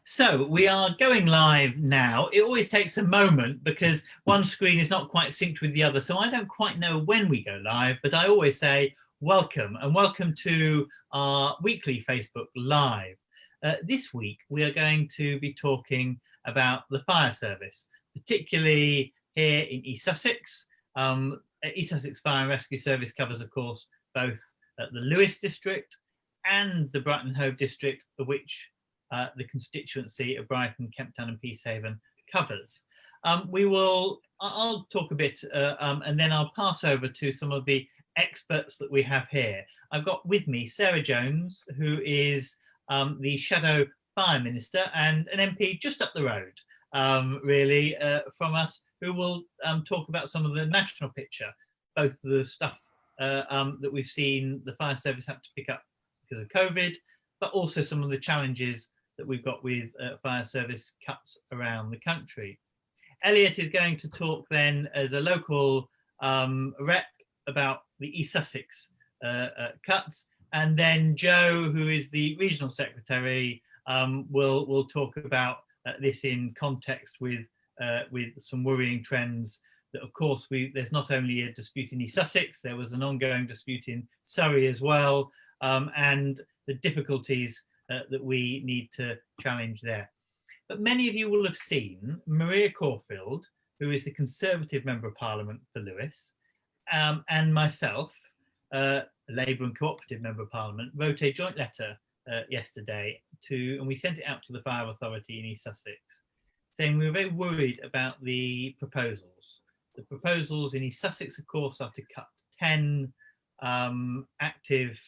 So we are going live now. It always takes a moment because one screen is not quite synced with the other. So I don't quite know when we go live, but I always say welcome and welcome to our weekly Facebook Live. This week, we are going to be talking about the fire service, particularly here in East Sussex. East Sussex Fire and Rescue Service covers, of course, both the Lewes district and the Brighton Hove district, of which the constituency of Brighton, Kemptown and Peacehaven covers. I'll talk a bit and then I'll pass over to some of the experts that we have here. I've got with me Sarah Jones, who is the Shadow Fire Minister and an MP just up the road, really, from us, who will talk about some of the national picture, both the stuff that we've seen the fire service have to pick up because of COVID, but also some of the challenges that we've got with fire service cuts around the country. Elliot is going to talk then as a local rep about the East Sussex cuts, and then Joe, who is the regional secretary, will talk about this in context with some worrying trends. That of course there's not only a dispute in East Sussex, there was an ongoing dispute in Surrey as well, and the difficulties that we need to challenge there. But many of you will have seen Maria Caulfield, who is the Conservative Member of Parliament for Lewes, and myself, Labour and Cooperative Member of Parliament, wrote a joint letter yesterday and we sent it out to the Fire Authority in East Sussex, saying we were very worried about the proposals. The proposals in East Sussex, of course, are to cut 10 active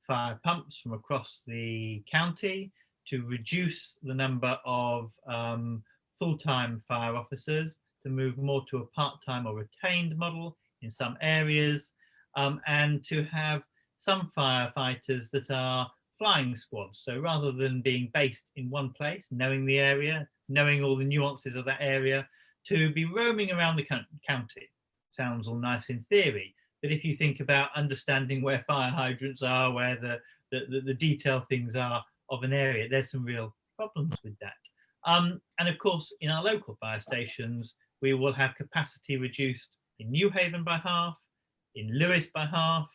fire pumps from across the county, to reduce the number of full-time fire officers, to move more to a part-time or retained model in some areas, and to have some firefighters that are flying squads. So rather than being based in one place, knowing the area, knowing all the nuances of that area, to be roaming around the county. Sounds all nice in theory, but if you think about understanding where fire hydrants are, where the detailed things are of an area, there's some real problems with that. And of course, in our local fire stations, we will have capacity reduced in Newhaven by half, in Lewes by half,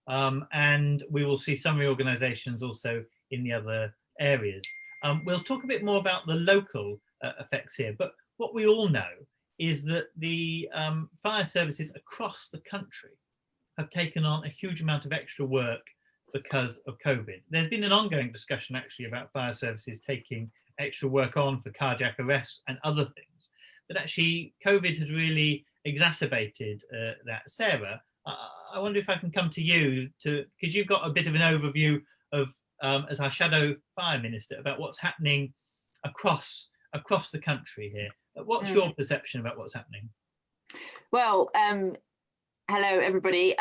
and we will see some reorganisations also in the other areas. We'll talk a bit more about the local effects here, but what we all know is that the fire services across the country have taken on a huge amount of extra work because of COVID. There's been an ongoing discussion actually about fire services taking extra work on for cardiac arrests and other things, but actually COVID has really exacerbated that. Sarah, I wonder if I can come to you because you've got a bit of an overview of as our Shadow Fire Minister about what's happening across the country here. What's your perception about what's happening? Well, hello everybody.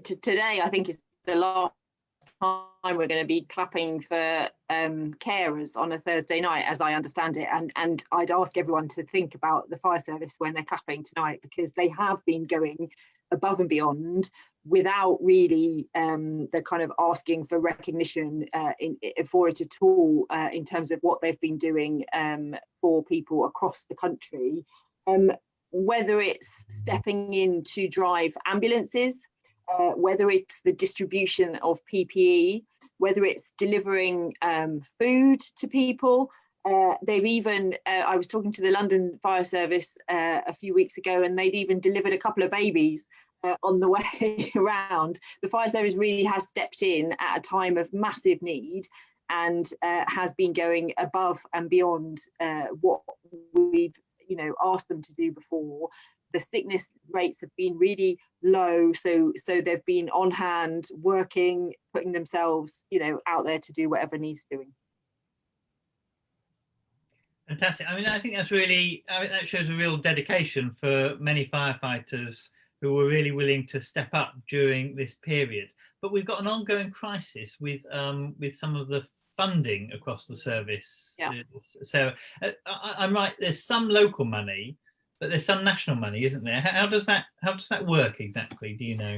Today I think is the last time we're going to be clapping for carers on a Thursday night, as I understand it, and I'd ask everyone to think about the fire service when they're clapping tonight, because they have been going above and beyond without really the kind of asking for recognition for it at all, in terms of what they've been doing for people across the country. Whether it's stepping in to drive ambulances, whether it's the distribution of PPE, whether it's delivering food to people. They've even, I was talking to the London Fire Service a few weeks ago, and they'd even delivered a couple of babies on the way around. The fire service really has stepped in at a time of massive need and has been going above and beyond what we've asked them to do before. The sickness rates have been really low, so they've been on hand, working, putting themselves, out there to do whatever needs doing. Fantastic. I mean, I think that shows a real dedication for many firefighters who were really willing to step up during this period. But we've got an ongoing crisis with some of the funding across the service. Yeah. So I'm right. There's some local money, but there's some national money, isn't there? How does that work exactly? Do you know?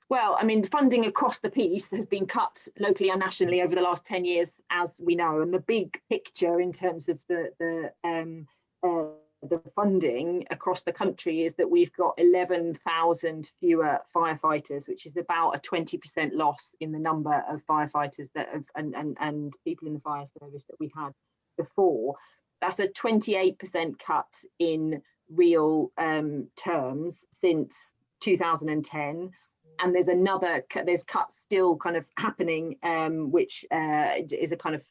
Well, I mean, funding across the piece has been cut locally and nationally over the last 10 years, as we know. And the big picture in terms of the funding across the country is that we've got 11,000 fewer firefighters, which is about a 20% loss in the number of firefighters that have and people in the fire service that we had before. That's a 28% cut in real terms since 2010. And there's cuts still kind of happening, which is a kind of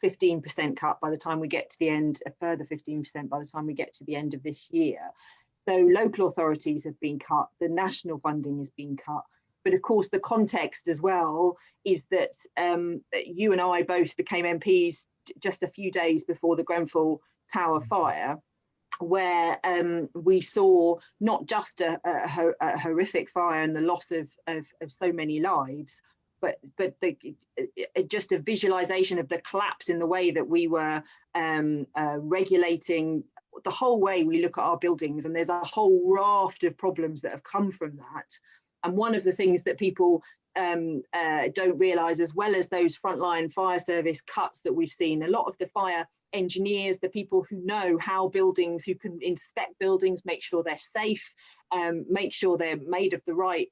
15% cut by the time we get to the end, a further 15% by the time we get to the end of this year. So local authorities have been cut, the national funding has been cut. But of course, the context as well is that you and I both became MPs just a few days before the Grenfell Tower fire, where we saw not just a horrific fire and the loss of so many lives, but just a visualization of the collapse in the way that we were regulating the whole way we look at our buildings. And there's a whole raft of problems that have come from that. And one of the things that people don't realise, as well as those frontline fire service cuts that we've seen, a lot of the fire engineers, the people who know how buildings, who can inspect buildings, make sure they're safe, make sure they're made of the right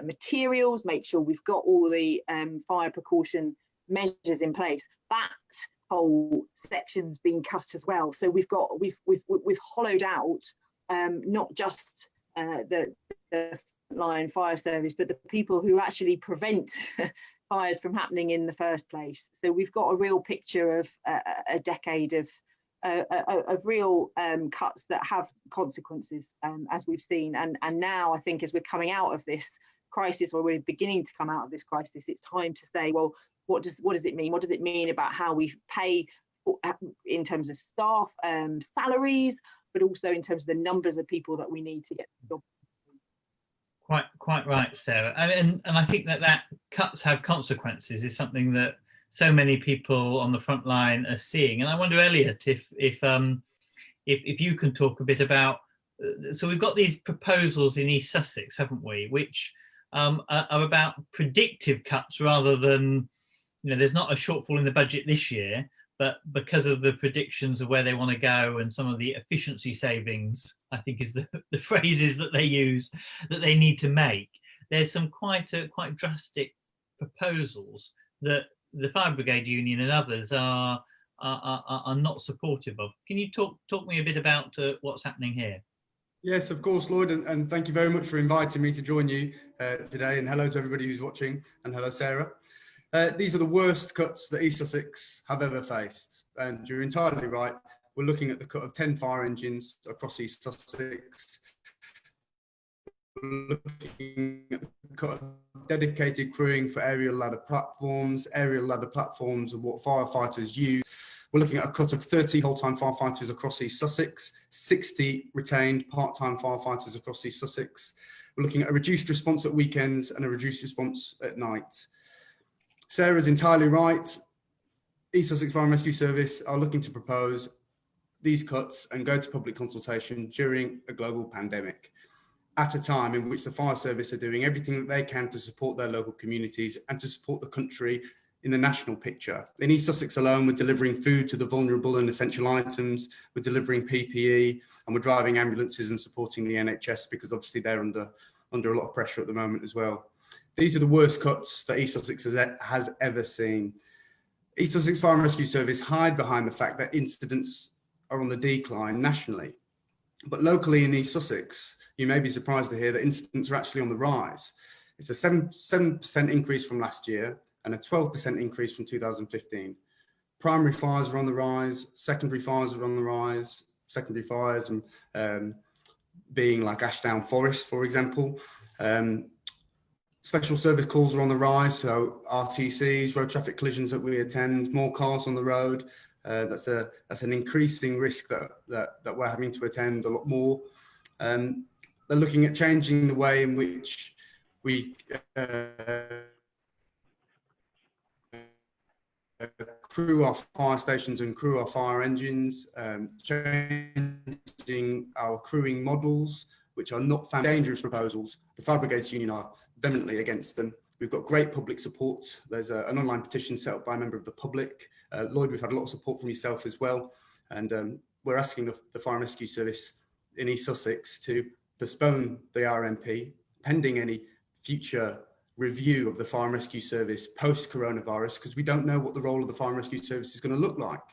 materials, make sure we've got all the fire precaution measures in place. That whole section's been cut as well. So we've hollowed out not just the line fire service, but the people who actually prevent fires from happening in the first place. So we've got a real picture of a decade of real cuts that have consequences, as we've seen. And now I think as we're coming out of this crisis, or we're beginning to come out of this crisis, it's time to say, well, what does it mean? What does it mean about how we pay in terms of staff salaries, but also in terms of the numbers of people that we need to get the job. Quite right, Sarah. And I think that cuts have consequences is something that so many people on the front line are seeing. And I wonder, Elliot, if you can talk a bit about. So we've got these proposals in East Sussex, haven't we? Which are about predictive cuts rather than, there's not a shortfall in the budget this year, but because of the predictions of where they want to go and some of the efficiency savings, I think is the phrases that they use, that they need to make. There's some quite drastic proposals that the Fire Brigade Union and others are not supportive of. Can you talk me a bit about what's happening here? Yes, of course, Lloyd, and thank you very much for inviting me to join you today. And hello to everybody who's watching, and hello, Sarah. These are the worst cuts that East Sussex have ever faced. And you're entirely right. We're looking at the cut of 10 fire engines across East Sussex. We're looking at the cut of dedicated crewing for aerial ladder platforms. Aerial ladder platforms are what firefighters use. We're looking at a cut of 30 whole-time firefighters across East Sussex, 60 retained part-time firefighters across East Sussex. We're looking at a reduced response at weekends and a reduced response at night. Sarah's entirely right. East Sussex Fire and Rescue Service are looking to propose these cuts and go to public consultation during a global pandemic, at a time in which the fire service are doing everything that they can to support their local communities and to support the country in the national picture. In East Sussex alone, we're delivering food to the vulnerable and essential items, we're delivering PPE, and we're driving ambulances and supporting the NHS, because obviously they're under a lot of pressure at the moment as well. These are the worst cuts that East Sussex has ever seen. East Sussex Fire and Rescue Service hide behind the fact that incidents are on the decline nationally. But locally in East Sussex, you may be surprised to hear that incidents are actually on the rise. It's a 7% increase from last year and a 12% increase from 2015. Primary fires are on the rise, secondary fires are on the rise, secondary fires being like Ashdown Forest, for example. Special service calls are on the rise, so RTCs, road traffic collisions that we attend, more cars on the road. That's an increasing risk that we're having to attend a lot more. They're looking at changing the way in which we crew our fire stations and crew our fire engines, changing our crewing models. which are not found dangerous proposals, the Fire Brigades Union are vehemently against them. We've got great public support. There's an online petition set up by a member of the public. Lloyd, we've had a lot of support from yourself as well. And we're asking the Fire and Rescue Service in East Sussex to postpone the RMP pending any future review of the Fire and Rescue Service post-coronavirus, because we don't know what the role of the Fire and Rescue Service is going to look like.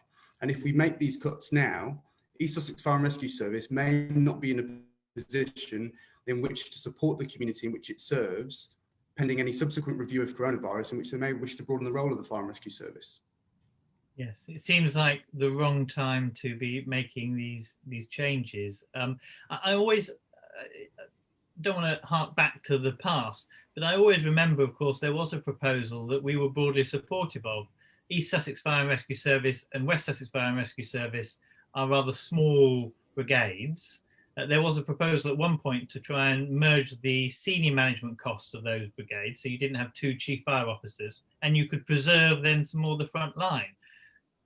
And if we make these cuts now, East Sussex Fire and Rescue Service may not be in a position in which to support the community in which it serves, pending any subsequent review of coronavirus, in which they may wish to broaden the role of the Fire and Rescue Service. Yes, it seems like the wrong time to be making these changes. I always don't want to hark back to the past, but I always remember, of course, there was a proposal that we were broadly supportive of. East Sussex Fire and Rescue Service and West Sussex Fire and Rescue Service are rather small brigades. There was a proposal at one point to try and merge the senior management costs of those brigades, so you didn't have two chief fire officers, and you could preserve then some more of the front line.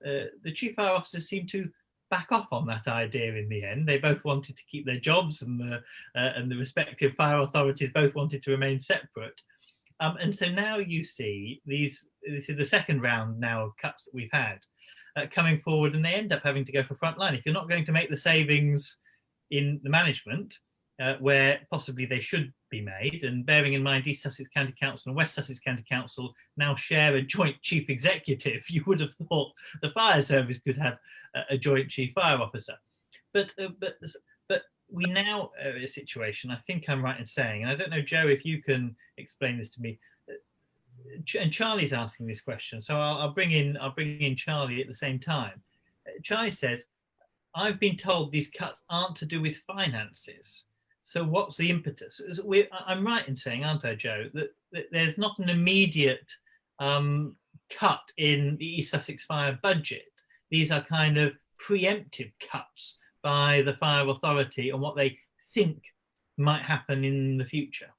The chief fire officers seemed to back off on that idea in the end. They both wanted to keep their jobs, and the respective fire authorities both wanted to remain separate. And so now you see this is the second round now of cuts that we've had coming forward, and they end up having to go for frontline. If you're not going to make the savings in the management, where possibly they should be made, and bearing in mind East Sussex County Council and West Sussex County Council now share a joint chief executive, you would have thought the fire service could have a joint chief fire officer. But we now are in a situation, I think I'm right in saying, and I don't know, Joe, if you can explain this to me, and Charlie's asking this question, so I'll bring in Charlie at the same time. Charlie says, I've been told these cuts aren't to do with finances. So what's the impetus? I'm right in saying, aren't I, Joe, that there's not an immediate cut in the East Sussex Fire budget. These are kind of preemptive cuts by the fire authority on what they think might happen in the future.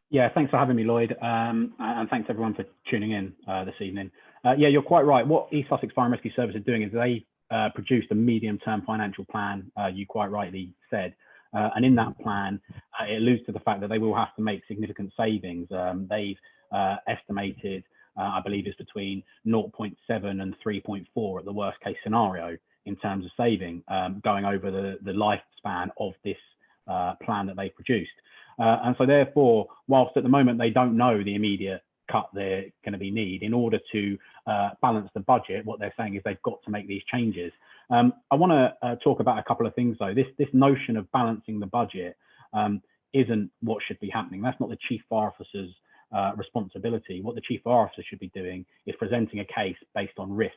Yeah, thanks for having me, Lloyd, and thanks everyone for tuning in this evening. Yeah, you're quite right. What East Sussex Fire and Rescue Service are doing is they produced a medium-term financial plan, you quite rightly said, and in that plan, it alludes to the fact that they will have to make significant savings. They've estimated, I believe it's between 0.7 and 3.4 at the worst case scenario in terms of saving, going over the lifespan of this plan that they produced. And so therefore, whilst at the moment they don't know the immediate cut they're going to be need, in order to balance the budget, what they're saying is they've got to make these changes. I want to talk about a couple of things though. This notion of balancing the budget isn't what should be happening. That's not the chief fire officer's responsibility. What the chief fire officer should be doing is presenting a case based on risk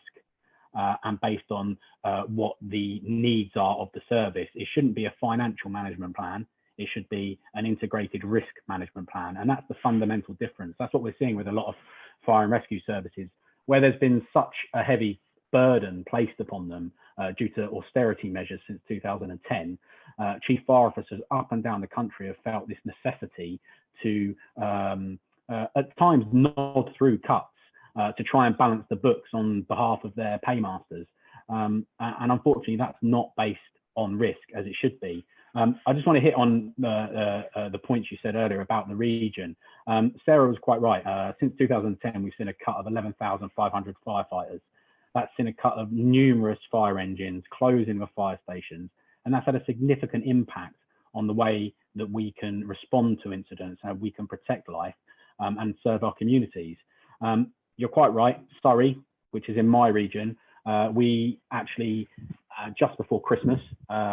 and based on what the needs are of the service. It shouldn't be a financial management plan. It should be an integrated risk management plan. And that's the fundamental difference. That's what we're seeing with a lot of fire and rescue services, where there's been such a heavy burden placed upon them due to austerity measures since 2010. Chief fire officers up and down the country have felt this necessity to, at times, nod through cuts to try and balance the books on behalf of their paymasters. And unfortunately, that's not based on risk as it should be. I just want to hit on the points you said earlier about the region. Sarah was quite right. Since 2010, we've seen a cut of 11,500 firefighters. That's seen a cut of numerous fire engines, closing of fire stations, and that's had a significant impact on the way that we can respond to incidents, how we can protect life and serve our communities. You're quite right. Surrey, which is in my region, we actually just before Christmas,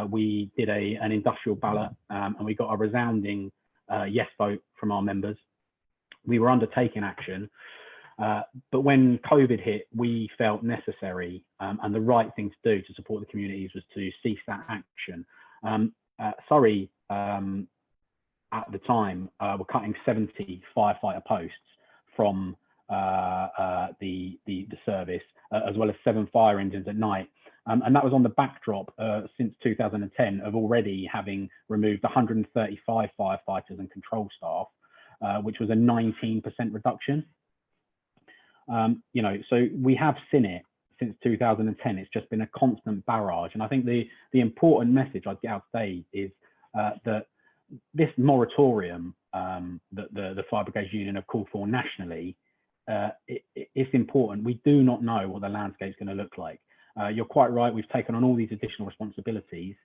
we did an industrial ballot and we got a resounding yes vote from our members. We were undertaking action, but when COVID hit, we felt necessary and the right thing to do to support the communities was to cease that action. Surrey, at the time, were cutting 70 firefighter posts from the service, as well as 7 fire engines at night. And that was on the backdrop since 2010 of already having removed 135 firefighters and control staff, which was a 19% reduction. You know, so we have seen it since 2010. It's just been a constant barrage. And I think the important message I'd get out today is that this moratorium that the Fire Brigade Union have called for nationally, it's important. We do not know what the landscape is going to look like. You're quite right. We've taken on all these additional responsibilities,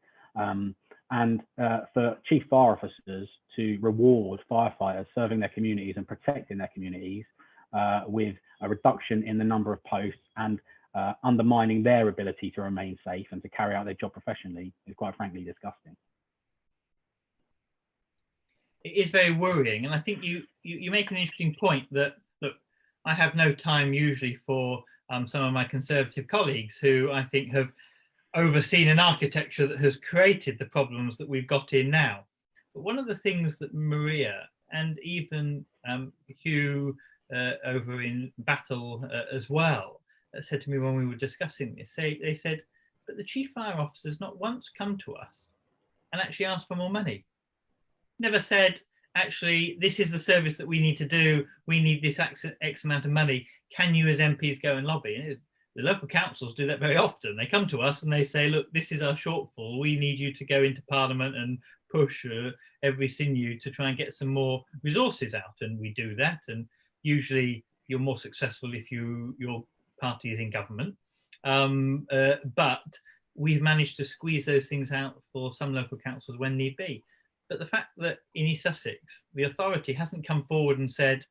and for chief fire officers to reward firefighters serving their communities and protecting their communities with a reduction in the number of posts and undermining their ability to remain safe and to carry out their job professionally is quite frankly disgusting. It is very worrying, and I think you make an interesting point that, look, I have no time usually for some of my Conservative colleagues who I think have overseen an architecture that has created the problems that we've got in now. But one of the things that Maria and even Hugh over in Battle as well said to me when we were discussing this, they said, but the Chief Fire Officer's not once come to us and actually asked for more money. Never said, actually, this is the service that we need to do. We need this X amount of money. Can you as MPs go and lobby? The local councils do that very often. They come to us and they say, look, this is our shortfall. We need you to go into Parliament and push every sinew to try and get some more resources out. And we do that. And usually you're more successful if your party is in government. But we've managed to squeeze those things out for some local councils when need be. But the fact that in East Sussex, the authority hasn't come forward and said,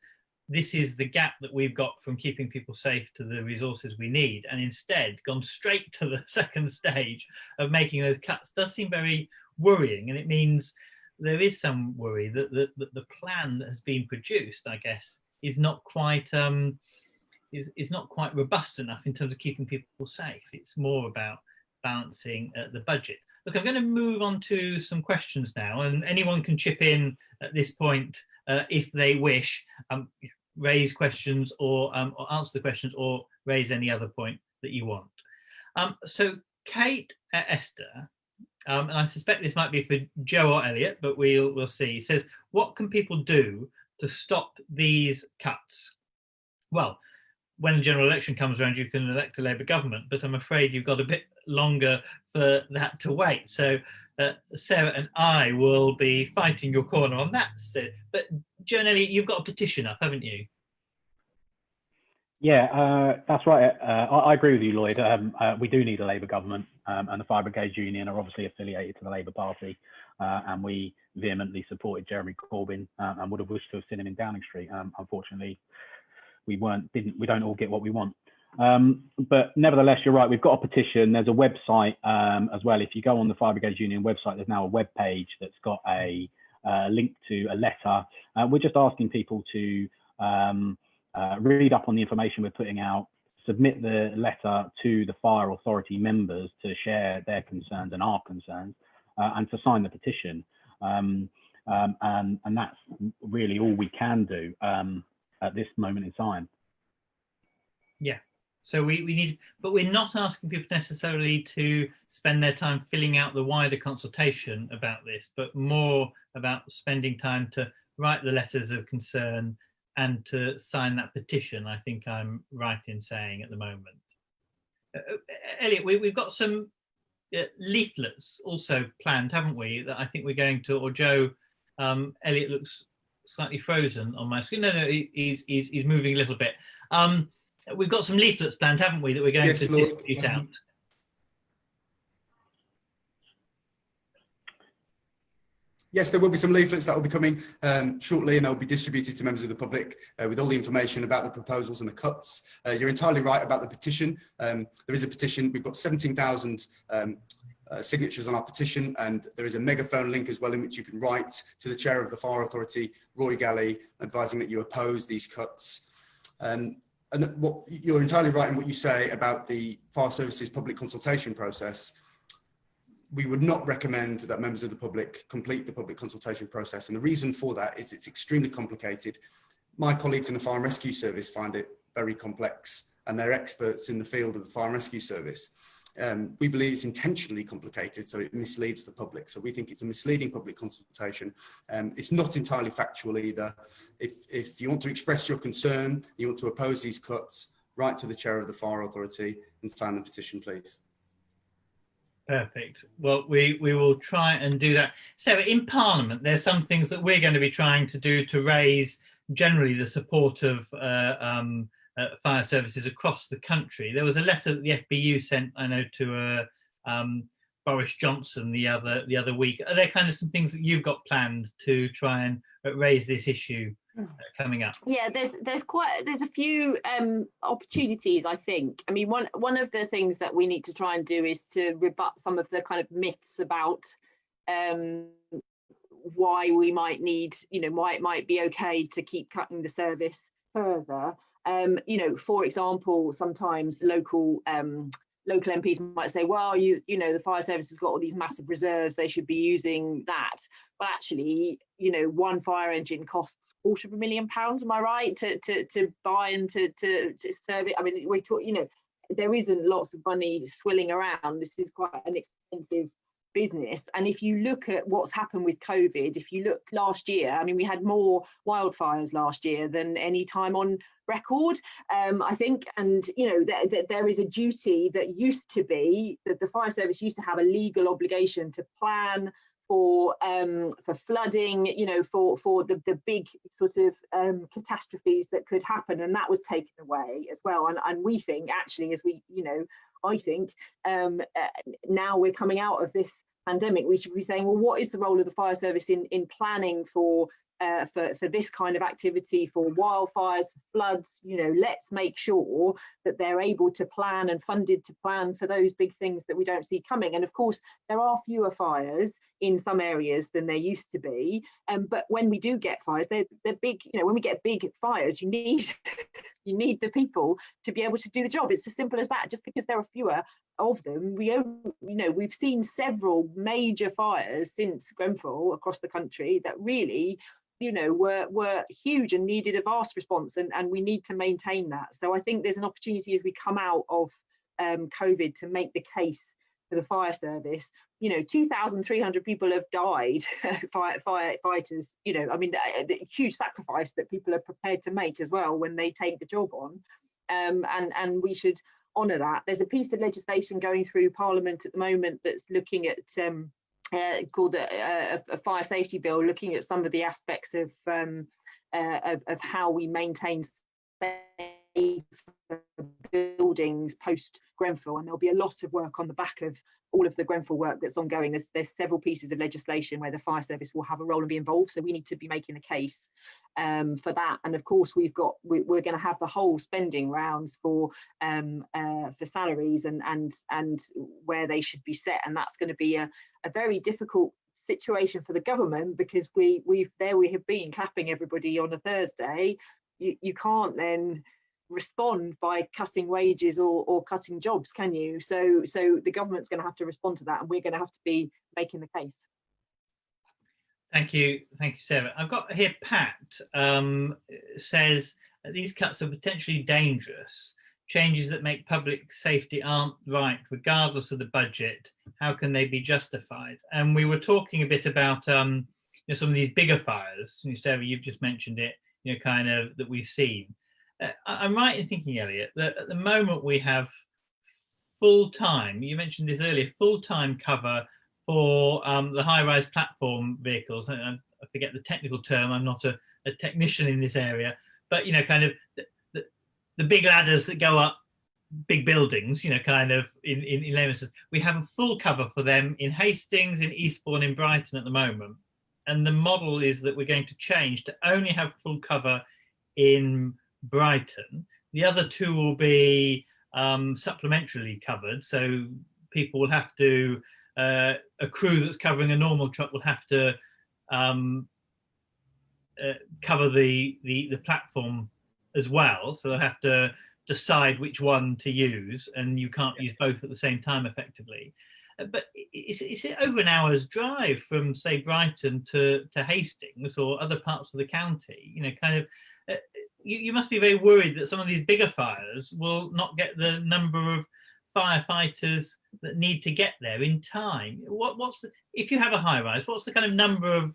this is the gap that we've got from keeping people safe to the resources we need, and instead gone straight to the second stage of making those cuts, does seem very worrying. And it means there is some worry that the plan that has been produced, I guess, is not quite is not quite robust enough in terms of keeping people safe. It's more about balancing the budget. Look, I'm going to move on to some questions now, and anyone can chip in at this point if they wish, raise questions or answer the questions or raise any other point that you want. So Kate Esther, and I suspect this might be for Joe or Elliot, but we'll see, says, what can people do to stop these cuts? Well, when the general election comes around, you can elect a Labour government, but I'm afraid you've got a bit longer for that to wait. So Sarah and I will be fighting your corner on that. So, but Joe and Elliot, you've got a petition up, haven't you? Yeah, that's right. I agree with you, Lloyd. We do need a Labour government, and the Fire Brigade Union are obviously affiliated to the Labour Party, and we vehemently supported Jeremy Corbyn and would have wished to have seen him in Downing Street. Unfortunately, we don't all get what we want. But nevertheless, you're right. We've got a petition. There's a website as well. If you go on the Fire Brigade Union website, there's now a web page that's got a link to a letter. We're just asking people to read up on the information we're putting out, submit the letter to the fire authority members to share their concerns and our concerns, and to sign the petition. And that's really all we can do at this moment in time. Yeah. So we need, but we're not asking people necessarily to spend their time filling out the wider consultation about this, but more about spending time to write the letters of concern and to sign that petition. I think I'm right in saying at the moment. Elliot, we've got some leaflets also planned, haven't we? That I think we're going to, or Joe, Elliot looks slightly frozen on my screen. No, he's moving a little bit. We've got some leaflets planned, haven't we, that we're going to distribute out? Yes, there will be some leaflets that will be coming shortly, and they'll be distributed to members of the public with all the information about the proposals and the cuts. You're entirely right about the petition. There is a petition. We've got 17,000 signatures on our petition, and there is a megaphone link as well in which you can write to the Chair of the Fire Authority, Roy Galley, advising that you oppose these cuts. And what you're entirely right in what you say about the Fire Services public consultation process. We would not recommend that members of the public complete the public consultation process. And the reason for that is it's extremely complicated. My colleagues in the Fire and Rescue Service find it very complex, and they're experts in the field of the Fire and Rescue Service. We believe it's intentionally complicated, so it misleads the public. So we think it's a misleading public consultation. It's not entirely factual either. If you want to express your concern, you want to oppose these cuts, write to the Chair of the Fire Authority and sign the petition, please. Perfect. Well, we will try and do that. So in Parliament, there's some things that we're going to be trying to do to raise generally the support of fire services across the country. There was a letter that the FBU sent, I know, to Boris Johnson the other week. Are there kind of some things that you've got planned to try and raise this issue coming up? Yeah, there's a few opportunities, I think. I mean, one of the things that we need to try and do is to rebut some of the kind of myths about why we might need, why it might be okay to keep cutting the service further. For example, sometimes local MPs might say, well, the fire service has got all these massive reserves, they should be using that. But actually, one fire engine costs £250,000, am I right, to buy and to serve it? I mean, we're talking, there isn't lots of money swilling around. This is quite an expensive business. And if you look at what's happened with COVID, if you look last year, I mean, we had more wildfires last year than any time on record, I think. And there is a duty that used to be that the fire service used to have a legal obligation to plan for flooding, for the big sort of catastrophes that could happen, and that was taken away as well. And we think, actually, as I think now we're coming out of this pandemic, we should be saying, well, what is the role of the fire service in planning for this kind of activity, for wildfires, for floods? Let's make sure that they're able to plan and funded to plan for those big things that we don't see coming. And of course, there are fewer fires in some areas than there used to be. But when we do get fires, they're big. When we get big fires, you need the people to be able to do the job. It's as simple as that. Just because there are fewer of them, we've seen several major fires since Grenfell across the country that really were huge and needed a vast response, and we need to maintain that. So I think there's an opportunity as we come out of COVID to make the case for the fire service. 2,300 people have died, firefighters, I mean, the huge sacrifice that people are prepared to make as well when they take the job on, and we should honour that. There's a piece of legislation going through Parliament at the moment that's looking at called a fire safety bill, looking at some of the aspects of how we maintain safe buildings post Grenfell, and there'll be a lot of work on the back of all of the Grenfell work that's ongoing. There's several pieces of legislation where the fire service will have a role and be involved, so we need to be making the case for that. And of course, we're going to have the whole spending rounds for salaries and where they should be set, and that's going to be a very difficult situation for the government, because we have been clapping everybody on a Thursday. You can't then respond by cutting wages or cutting jobs, can you? So the government's going to have to respond to that, and we're going to have to be making the case. Thank you, Sarah. I've got here Pat says these cuts are potentially dangerous. Changes that make public safety aren't right, regardless of the budget. How can they be justified? And we were talking a bit about some of these bigger fires. Sarah, you've just mentioned it. Kind of that we've seen. I'm right in thinking, Elliot, that at the moment we have full-time, you mentioned this earlier, full-time cover for the high-rise platform vehicles. I forget the technical term, I'm not a technician in this area, but, kind of the big ladders that go up big buildings, kind of in layman's terms. We have a full cover for them in Hastings, in Eastbourne, in Brighton at the moment. And the model is that we're going to change to only have full cover in Brighton. The other two will be supplementarily covered. So people will have to, a crew that's covering a normal truck will have to cover the platform as well. So they'll have to decide which one to use, and you can't use both at the same time effectively. But it's over an hour's drive from, say, Brighton to Hastings or other parts of the county. You must be very worried that some of these bigger fires will not get the number of firefighters that need to get there in time. If you have a high rise, what's the kind of number of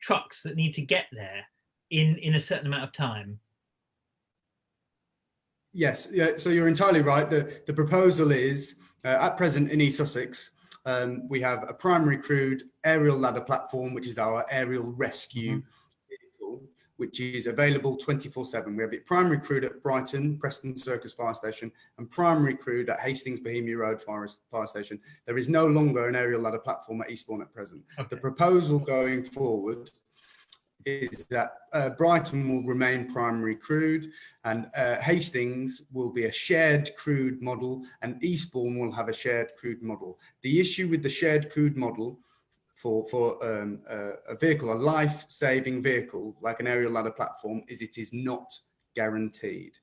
trucks that need to get there in a certain amount of time? Yes, yeah. So you're entirely right. The proposal is At present in East Sussex, we have a primary crewed aerial ladder platform, which is our aerial rescue vehicle, which is available 24/7. We have it primary crewed at Brighton, Preston Circus Fire Station, and primary crewed at Hastings Bohemia Road Fire Station. There is no longer an aerial ladder platform at Eastbourne at present. Okay. The proposal going forward is that Brighton will remain primary crewed, and Hastings will be a shared crewed model, and Eastbourne will have a shared crewed model. The issue with the shared crewed model for a vehicle, a life-saving vehicle like an aerial ladder platform, is it is not guaranteed.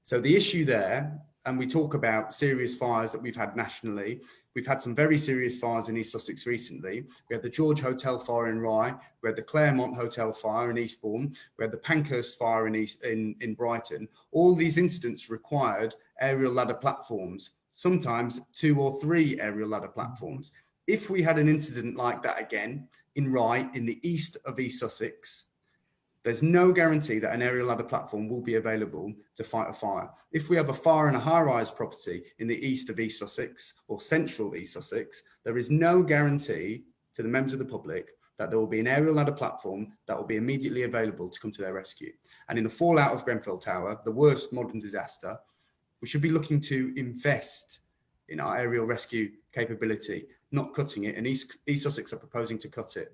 So the issue there, and we talk about serious fires that we've had nationally. We've had some very serious fires in East Sussex recently. We had the George Hotel fire in Rye. We had the Claremont Hotel fire in Eastbourne. We had the Pankhurst fire in Brighton. All these incidents required aerial ladder platforms, sometimes 2 or 3 aerial ladder platforms. If we had an incident like that again in Rye, in the east of East Sussex, there's no guarantee that an aerial ladder platform will be available to fight a fire. If we have a fire in a high-rise property in the east of East Sussex or central East Sussex, there is no guarantee to the members of the public that there will be an aerial ladder platform that will be immediately available to come to their rescue. And in the fallout of Grenfell Tower, the worst modern disaster, we should be looking to invest in our aerial rescue capability, not cutting it. And East Sussex are proposing to cut it.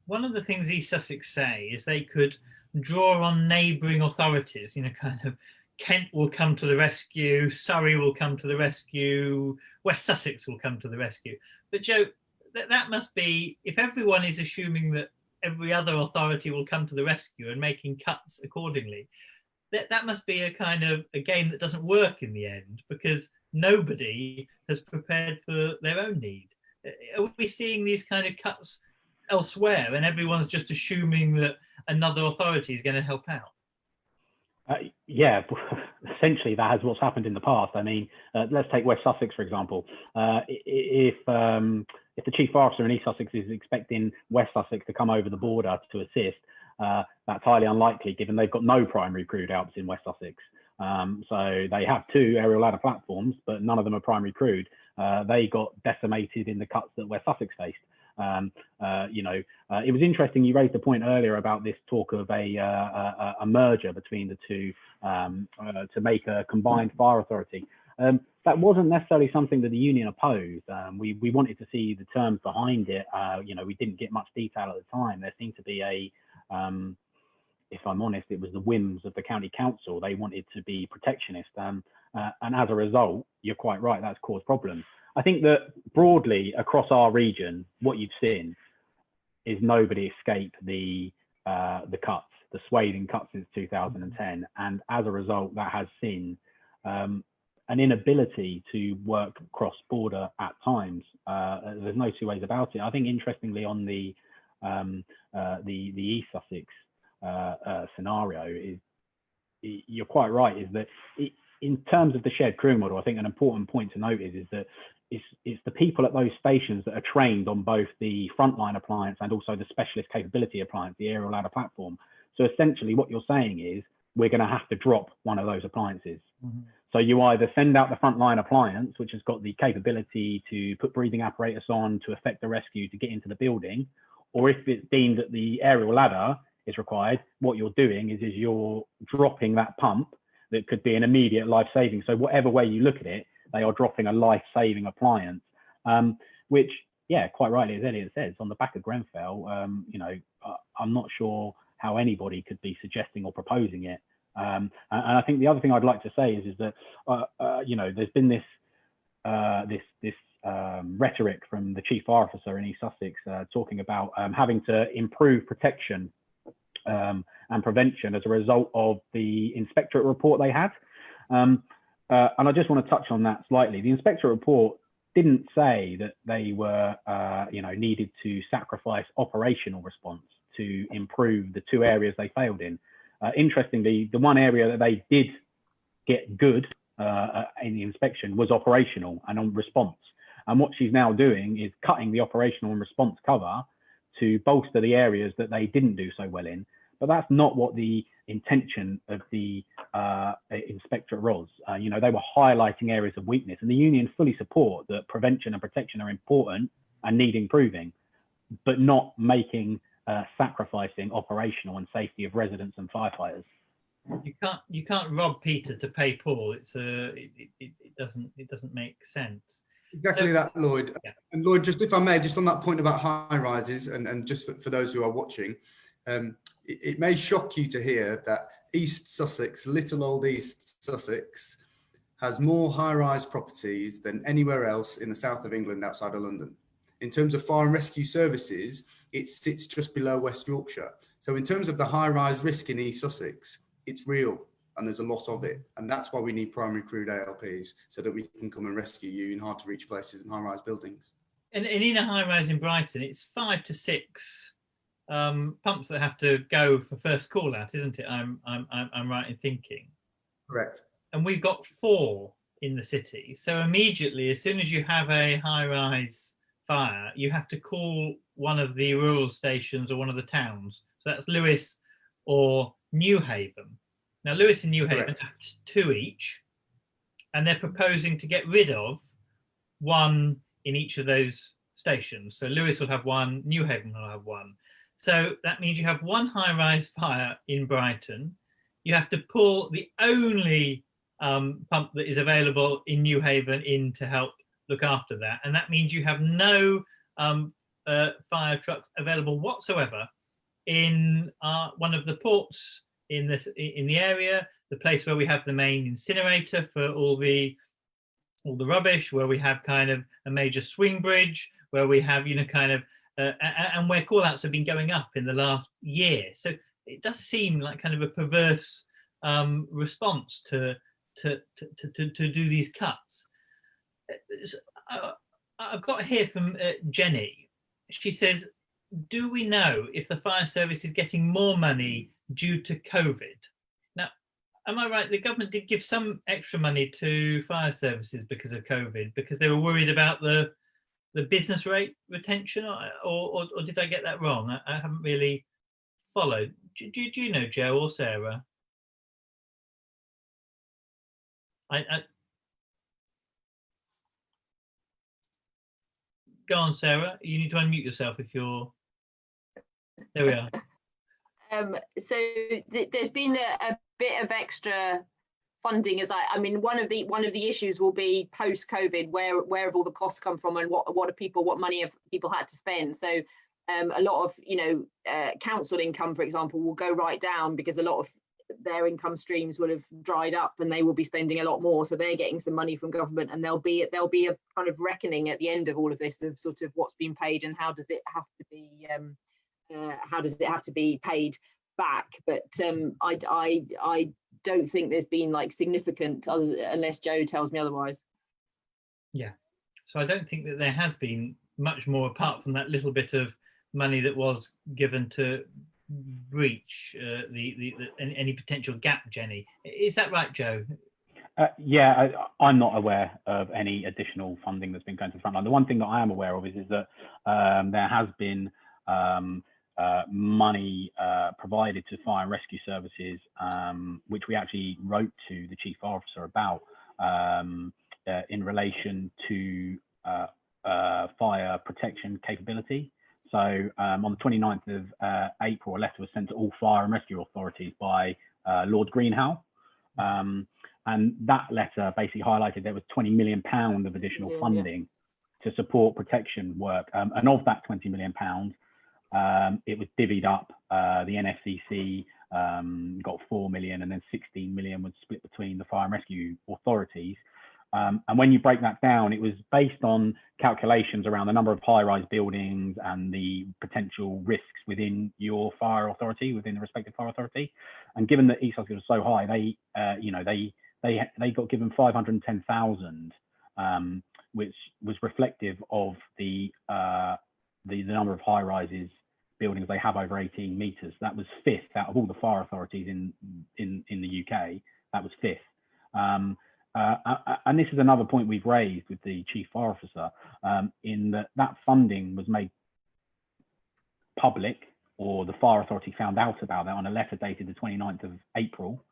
One of the things East Sussex say is they could draw on neighbouring authorities, kind of Kent will come to the rescue, Surrey will come to the rescue, West Sussex will come to the rescue. But Joe, that must be, if everyone is assuming that every other authority will come to the rescue and making cuts accordingly, that must be a kind of a game that doesn't work in the end, because nobody has prepared for their own need. Are we seeing these kind of cuts elsewhere and everyone's just assuming that another authority is going to help out? Yeah, essentially that is what's happened in the past. I mean, let's take West Sussex, for example. If the Chief Fire Officer in East Sussex is expecting West Sussex to come over the border to assist, that's highly unlikely given they've got no primary crewed Alps in West Sussex. So they have 2 aerial ladder platforms, but none of them are primary crewed. They got decimated in the cuts that West Sussex faced. It was interesting you raised a point earlier about this talk of a merger between the two to make a combined fire authority. That wasn't necessarily something that the union opposed. We wanted to see the terms behind it. We didn't get much detail at the time. There seemed to be if I'm honest, it was the whims of the county council. They wanted to be protectionist, and as a result, you're quite right, that's caused problems. I think that broadly across our region, what you've seen is nobody escaped the cuts, the swathing cuts since 2010, and as a result, that has seen an inability to work cross border at times. There's no 2 ways about it. I think interestingly on the East Sussex scenario, is you're quite right, is that in terms of the shared crew model, I think an important point to note is that it's the people at those stations that are trained on both the frontline appliance and also the specialist capability appliance, the aerial ladder platform. So essentially what you're saying is we're going to have to drop one of those appliances. So you either send out the frontline appliance, which has got the capability to put breathing apparatus on, to effect the rescue, to get into the building, or if it's deemed that the aerial ladder is required, what you're doing is you're dropping that pump that could be an immediate life-saving. So whatever way you look at it, they are dropping a life-saving appliance, which, yeah, quite rightly, as Elliot says, on the back of Grenfell, I'm not sure how anybody could be suggesting or proposing it. And I think the other thing I'd like to say is that, there's been this rhetoric from the Chief Fire Officer in East Sussex talking about having to improve protection and prevention as a result of the inspectorate report they had. And I just want to touch on that slightly. The inspectorate report didn't say that they were, needed to sacrifice operational response to improve the 2 areas they failed in. Interestingly, the one area that they did get good in the inspection was operational and on response. And what she's now doing is cutting the operational and response cover to bolster the areas that they didn't do so well in. But that's not what the intention of the Inspectorate Ros. You know, they were highlighting areas of weakness, and the union fully support that prevention and protection are important and need improving, but not making sacrificing operational and safety of residents and firefighters. You can't rob Peter to pay Paul. It doesn't make sense. Exactly So, that, Lloyd. yeah. And Lloyd, just if I may, just on that point about high rises, and just for those who are watching, it may shock you to hear that East Sussex, little old East Sussex, has more high-rise properties than anywhere else in the south of England outside of London. In terms of fire and rescue services, it sits just below West Yorkshire. So in terms of the high-rise risk in East Sussex, it's real, and there's a lot of it. And that's why we need primary crewed ALPs, so that we can come and rescue you in hard to reach places and high-rise buildings. And in a high-rise in Brighton, it's 5 to 6 pumps that have to go for first call out, isn't it? I'm right in thinking. Correct. And we've got 4 in the city. So immediately, as soon as you have a high-rise fire, you have to call one of the rural stations or one of the towns. So that's Lewes or Newhaven. Now, Lewes and Newhaven have 2 each, and they're proposing to get rid of 1 in each of those stations. So Lewes will have 1, Newhaven will have 1. So that means you have 1 high-rise fire in Brighton. You have to pull the only pump that is available in Newhaven in to help look after that. And that means you have no fire trucks available whatsoever in one of the ports in the area, the place where we have the main incinerator for all the rubbish, where we have kind of a major swing bridge, where we have, you know, kind of and where call outs have been going up in the last year. So it does seem like kind of a perverse response to do these cuts. I've got here from Jenny. She says, do we know if the fire service is getting more money due to COVID? Now, am I right? The government did give some extra money to fire services because of COVID, because they were worried about the business rate retention, or did I get that wrong? I haven't really followed. Do you know, Joe or Sarah? Go on, Sarah. You need to unmute yourself if you're. There we are. So there's been a bit of extra funding, as I mean, one of the issues will be post-COVID, where have all the costs come from, and what money have people had to spend. So a lot of, you know, council income, for example, will go right down because a lot of their income streams will have dried up, and they will be spending a lot more. So they're getting some money from government, and there'll be a kind of reckoning at the end of all of this of sort of what's been paid and how does it have to be paid back. But I don't think there's been like significant, unless Joe tells me otherwise. Yeah. So I don't think that there has been much more apart from that little bit of money that was given to breach any potential gap, Jenny. Is that right, Joe? Yeah, I'm not aware of any additional funding that's been going to the frontline. The one thing that I am aware of is that there has been money provided to fire and rescue services, which we actually wrote to the Chief Fire Officer about in relation to fire protection capability. So on the 29th of April, a letter was sent to all fire and rescue authorities by Lord Greenhow. And that letter basically highlighted there was £20 million of additional funding to support protection work. And of that £20 million, it was divvied up. The NFCC got 4 million, and then 16 million was split between the fire and rescue authorities. And when you break that down, it was based on calculations around the number of high-rise buildings and the potential risks within your fire authority, within the respective fire authority. And given that East Sussex was so high, they got given 510,000, which was reflective of the number of high-rises buildings they have over 18 metres. That was 5th out of all the fire authorities in the UK. That was 5th. And this is another point we've raised with the Chief Fire Officer, in that funding was made public or the fire authority found out about that on a letter dated the 29th of April.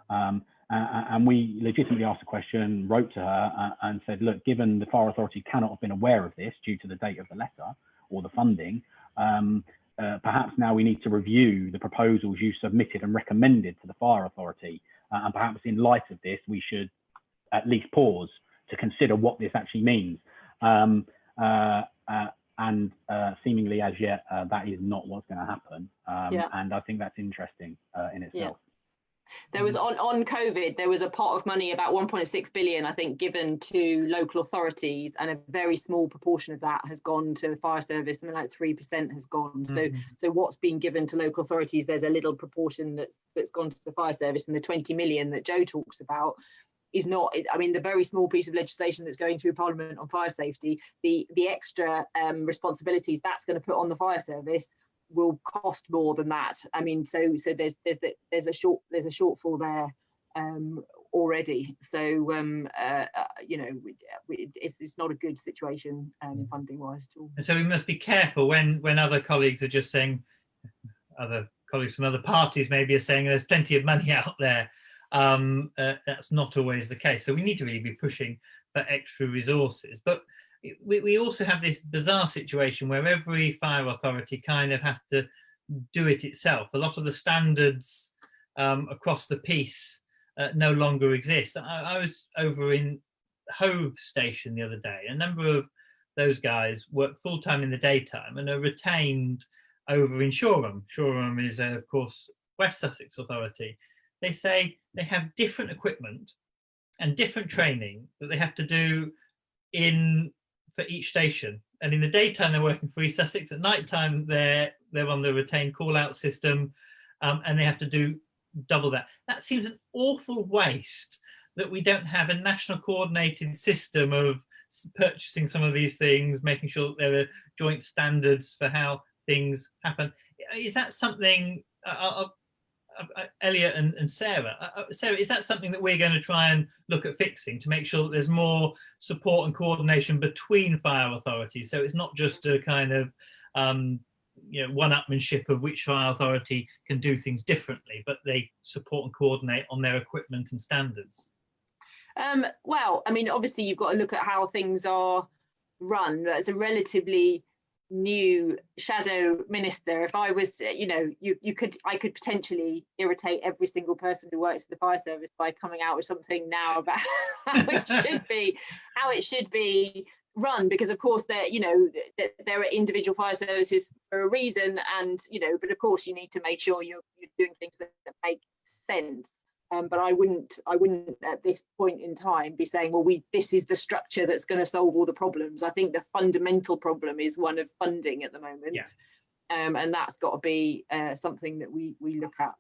And we legitimately asked the question, wrote to her and said, look, given the fire authority cannot have been aware of this due to the date of the letter or the funding, perhaps now we need to review the proposals you submitted and recommended to the fire authority. And perhaps in light of this, we should at least pause to consider what this actually means. Seemingly as yet, that is not what's going to happen. And I think that's interesting in itself. Yeah. There was on COVID, there was a pot of money, about 1.6 billion, I think, given to local authorities, and a very small proportion of that has gone to the fire service. I mean, like 3% has gone. So what's been given to local authorities, there's a little proportion that's gone to the fire service, and the 20 million that Joe talks about is not, I mean, the very small piece of legislation that's going through Parliament on fire safety, the extra responsibilities that's going to put on the fire service will cost more than that. I mean, so there's a shortfall there already. So you know, it's not a good situation funding wise at all. And so we must be careful when other colleagues are just saying, other colleagues from other parties maybe are saying there's plenty of money out there. That's not always the case. So we need to really be pushing for extra resources. But we also have this bizarre situation where every fire authority kind of has to do it itself. A lot of the standards across the piece no longer exist. I was over in Hove Station the other day. A number of those guys work full-time in the daytime and are retained over in Shoreham. Shoreham is, of course, West Sussex Authority. They say they have different equipment and different training that they have to do for each station, and in the daytime they're working for East Sussex. At night time they're on the retained call-out system, and they have to do double that. That seems an awful waste that we don't have a national coordinated system of purchasing some of these things, making sure that there are joint standards for how things happen. Is that something, Elliot and Sarah, is that something that we're going to try and look at fixing to make sure that there's more support and coordination between fire authorities? So it's not just a kind of you know, one-upmanship of which fire authority can do things differently, but they support and coordinate on their equipment and standards. Well, I mean, obviously you've got to look at how things are run. As a relatively new shadow minister, if I was, you know, I could potentially irritate every single person who works at the fire service by coming out with something now about how it should be run, because of course there are individual fire services for a reason, and but of course you need to make sure you're doing things that make sense. But I wouldn't at this point in time be saying, well, this is the structure that's going to solve all the problems. I think the fundamental problem is one of funding at the moment. Yeah. And that's got to be something that we look at.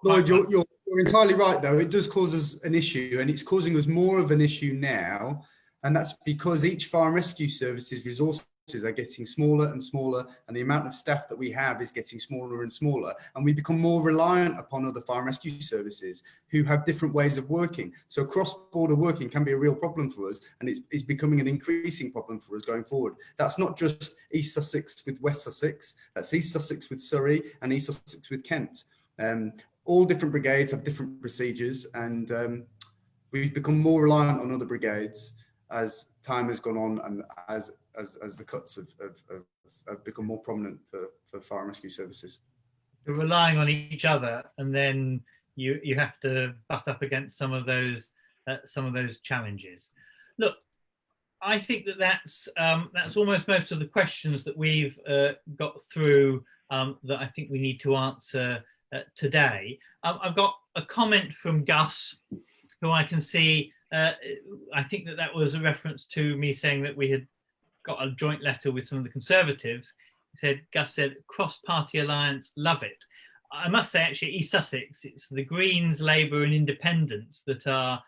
Lloyd, you're entirely right, though. It does cause us an issue, and it's causing us more of an issue now. And that's because each fire and rescue service's resources are getting smaller and smaller, and the amount of staff that we have is getting smaller and smaller, and we become more reliant upon other fire and rescue services who have different ways of working. So cross-border working can be a real problem for us, and it's becoming an increasing problem for us going forward. That's not just East Sussex with West Sussex, that's East Sussex with Surrey and East Sussex with Kent. All different brigades have different procedures, and we've become more reliant on other brigades as time has gone on, and as the cuts have become more prominent for fire and rescue services. You're relying on each other, and then you have to butt up against some of those challenges. Look, I think that's almost most of the questions that we've got through that I think we need to answer today. I've got a comment from Gus, who I can see. I think that was a reference to me saying that we had got a joint letter with some of the Conservatives. Gus said, cross-party alliance, love it. I must say, actually, East Sussex, it's the Greens, Labour and Independents that are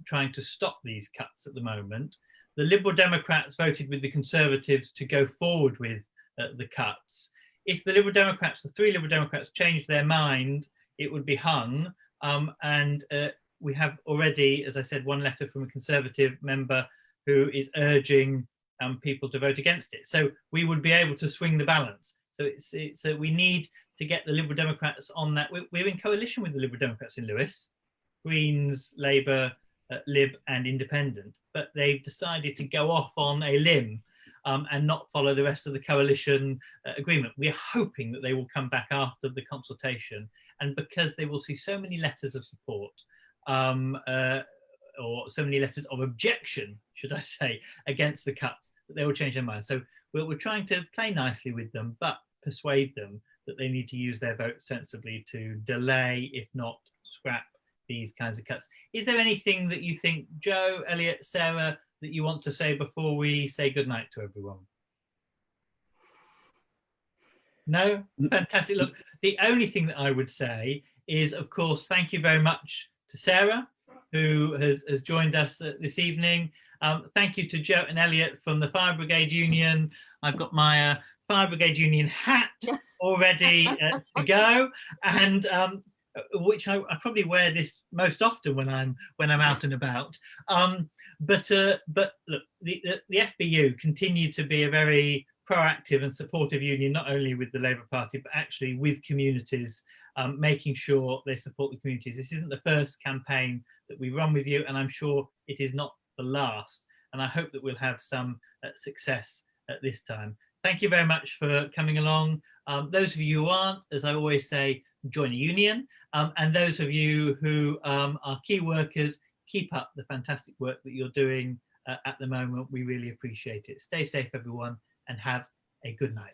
trying to stop these cuts at the moment. The Liberal Democrats voted with the Conservatives to go forward with the cuts. If the three Liberal Democrats changed their mind, it would be hung. And we have already, as I said, one letter from a Conservative member who is urging people to vote against it. So we would be able to swing the balance. So we need to get the Liberal Democrats on that. We're in coalition with the Liberal Democrats in Lewes, Greens, Labour, Lib and Independent, but they've decided to go off on a limb and not follow the rest of the coalition agreement. We're hoping that they will come back after the consultation, and because they will see so many letters of support or so many letters of objection, should I say, against the cuts, that they will change their mind. So we're trying to play nicely with them, but persuade them that they need to use their vote sensibly to delay, if not scrap, these kinds of cuts. Is there anything that you think, Joe, Elliot, Sarah, that you want to say before we say goodnight to everyone? No? Fantastic. Look, the only thing that I would say is, of course, thank you very much to Sarah, who has joined us this evening. Thank you to Joe and Elliot from the Fire Brigade Union. I've got my Fire Brigade Union hat already to go, and which I probably wear this most often when I'm out and about. But look, the FBU continue to be a very proactive and supportive union, not only with the Labour Party, but actually with communities, making sure they support the communities. This isn't the first campaign that we run with you, and I'm sure it is not the last. And I hope that we'll have some success at this time. Thank you very much for coming along. Those of you who aren't, as I always say, join a union. And those of you who are key workers, keep up the fantastic work that you're doing at the moment. We really appreciate it. Stay safe, everyone, and have a good night.